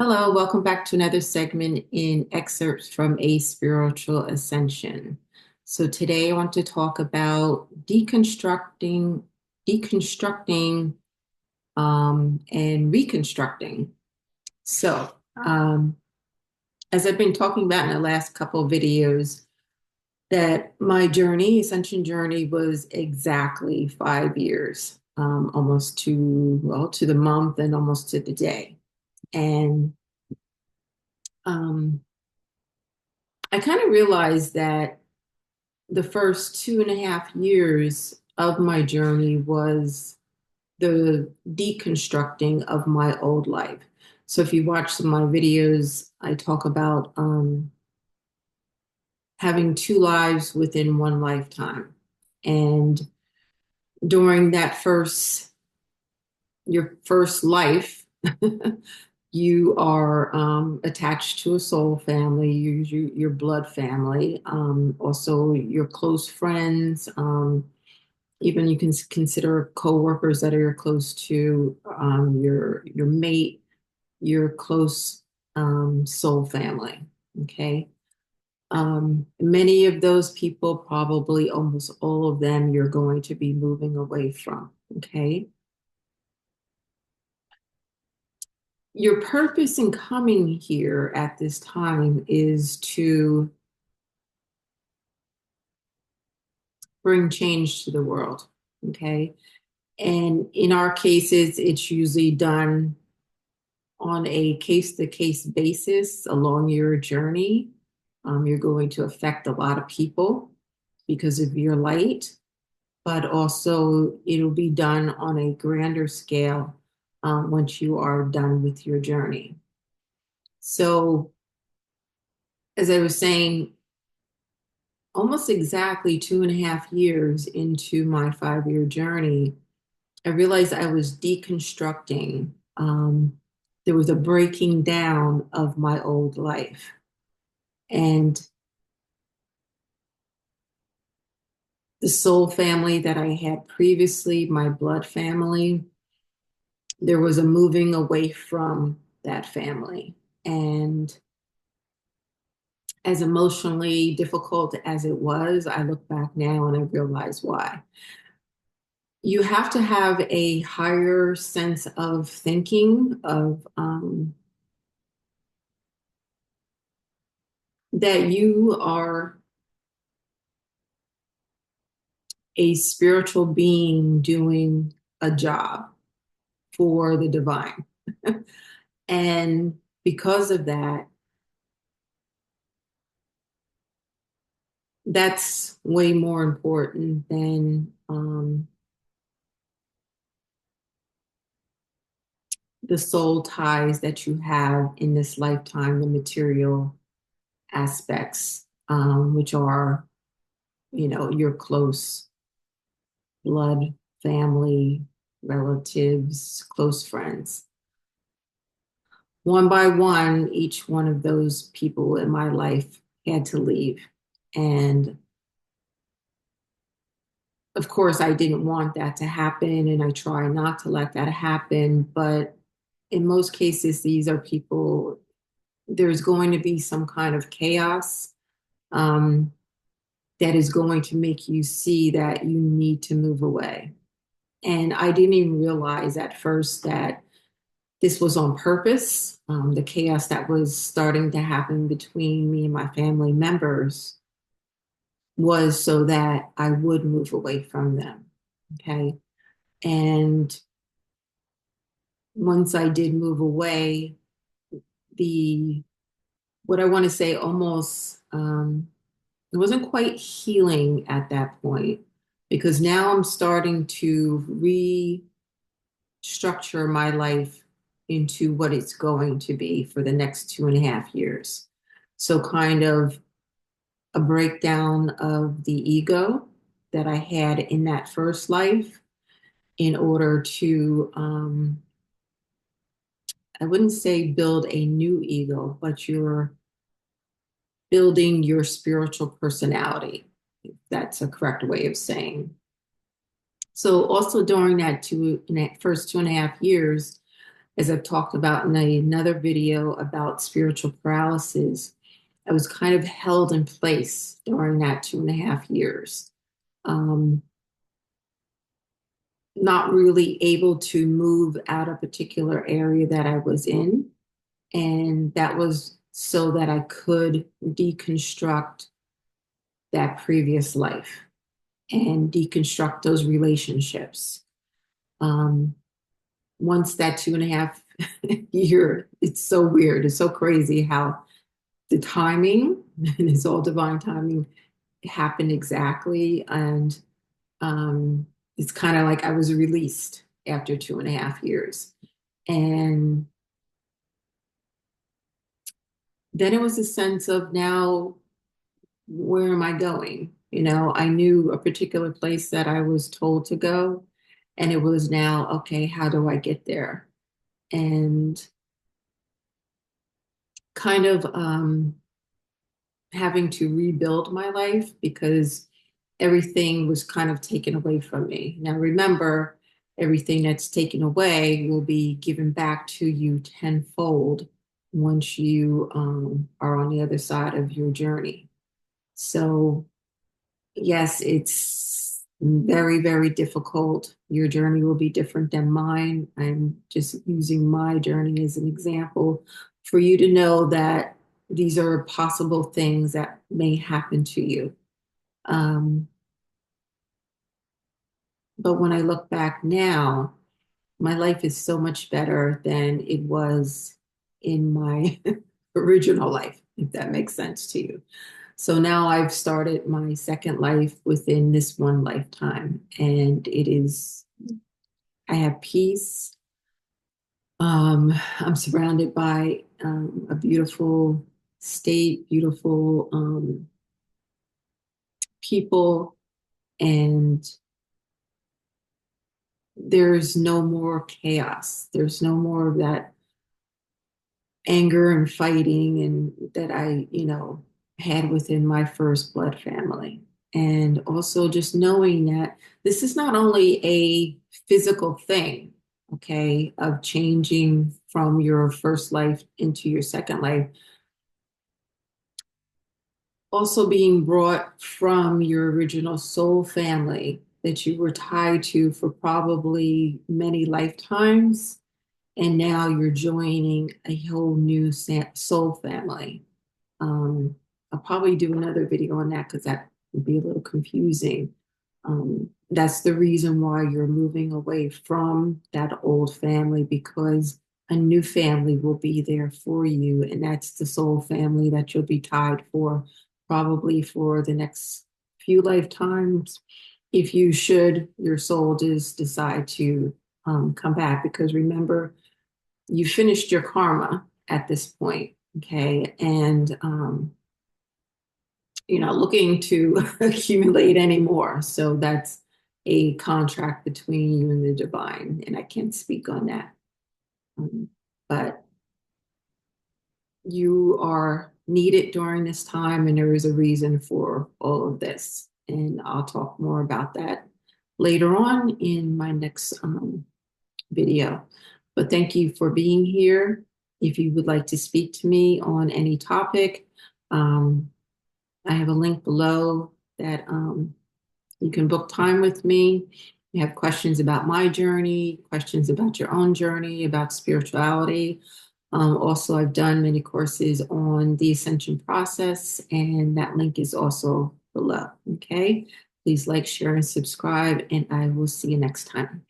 Hello, welcome back to another segment in excerpts from A Spiritual Ascension. So today I want to talk about deconstructing, and reconstructing. So, um, as I've been talking about in the last couple of videos, that my journey, ascension journey, was exactly 5 years, almost to the month and almost to the day. And um, I kind of realized that the first 2.5 years of my journey was the deconstructing of my old life. So if you watch some of my videos, I talk about having two lives within one lifetime. And during your first life, you are attached to a soul family, your blood family, also your close friends. Even you can consider coworkers that are close to your mate, your close soul family. Okay. Many of those people, probably almost all of them, you're going to be moving away from. Okay. Your purpose in coming here at this time is to bring change to the world. Okay. And in our cases, it's usually done on a case to case basis along your journey. You're going to affect a lot of people because of your light, but also it'll be done on a grander scale once you are done with your journey. So, as I was saying, almost exactly 2.5 years into my 5 year journey, I realized I was deconstructing. There was a breaking down of my old life. And the soul family that I had previously, my blood family, there was a moving away from that family. And as emotionally difficult as it was, I look back now and I realize why. You have to have a higher sense of thinking, of that you are a spiritual being doing a job for the divine. And because of that, that's way more important than the soul ties that you have in this lifetime, the material aspects, which are, your close blood, family, relatives, close friends. One by one, each one of those people in my life had to leave. And of course, I didn't want that to happen, and I try not to let that happen. But in most cases, these are people, there's going to be some kind of chaos um, that is going to make you see that you need to move away. And I didn't even realize at first that this was on purpose. The chaos that was starting to happen between me and my family members was so that I would move away from them. Okay. And once I did move away, the what I want to say almost it wasn't quite healing at that point because now I'm starting to restructure my life into what it's going to be for the next 2.5 years. So kind of a breakdown of the ego that I had in that first life in order to I wouldn't say build a new ego, but you're building your spiritual personality. If that's a correct way of saying. So also during that first 2.5 years, as I've talked about in another video about spiritual paralysis, I was kind of held in place during that 2.5 years. Um, not really able to move out a particular area that I was in. And that was so that I could deconstruct that previous life and deconstruct those relationships. Um, Once that 2.5 year, it's so weird. It's so crazy how the timing, and it's all divine timing, happened exactly. And it's kind of like I was released after 2.5 years. And then it was a sense of now, where am I going? I knew a particular place that I was told to go, and it was now, okay, how do I get there? And kind of having to rebuild my life because everything was kind of taken away from me. Now, remember, everything that's taken away will be given back to you tenfold once you are on the other side of your journey. So, yes, it's very, very difficult. Your journey will be different than mine. I'm just using my journey as an example for you to know that these are possible things that may happen to you. Um, but when I look back now, my life is so much better than it was in my original life, if that makes sense to you. So now I've started my second life within this one lifetime, and I have peace. I'm surrounded by a beautiful state, beautiful people, and there's no more chaos. There's no more of that anger and fighting and that I had within my first blood family. And also just knowing that this is not only a physical thing, okay, of changing from your first life into your second life, also being brought from your original soul family that you were tied to for probably many lifetimes, and now you're joining a whole new soul family. Um, I'll probably do another video on that because that would be a little confusing. That's the reason why you're moving away from that old family, because a new family will be there for you, and that's the soul family that you'll be tied for probably for the next few lifetimes, if your soul does decide to come back. Because remember, you finished your karma at this point, okay? And you're not looking to accumulate anymore. So that's a contract between you and the divine, and I can't speak on that. But you are needed during this time, and there is a reason for all of this. And I'll talk more about that later on in my next video. But thank you for being here. If you would like to speak to me on any topic, I have a link below that you can book time with me. You have questions about my journey, questions about your own journey, about spirituality. Also, I've done many courses on the ascension process, and that link is also below. Okay, please like, share, and subscribe, and I will see you next time.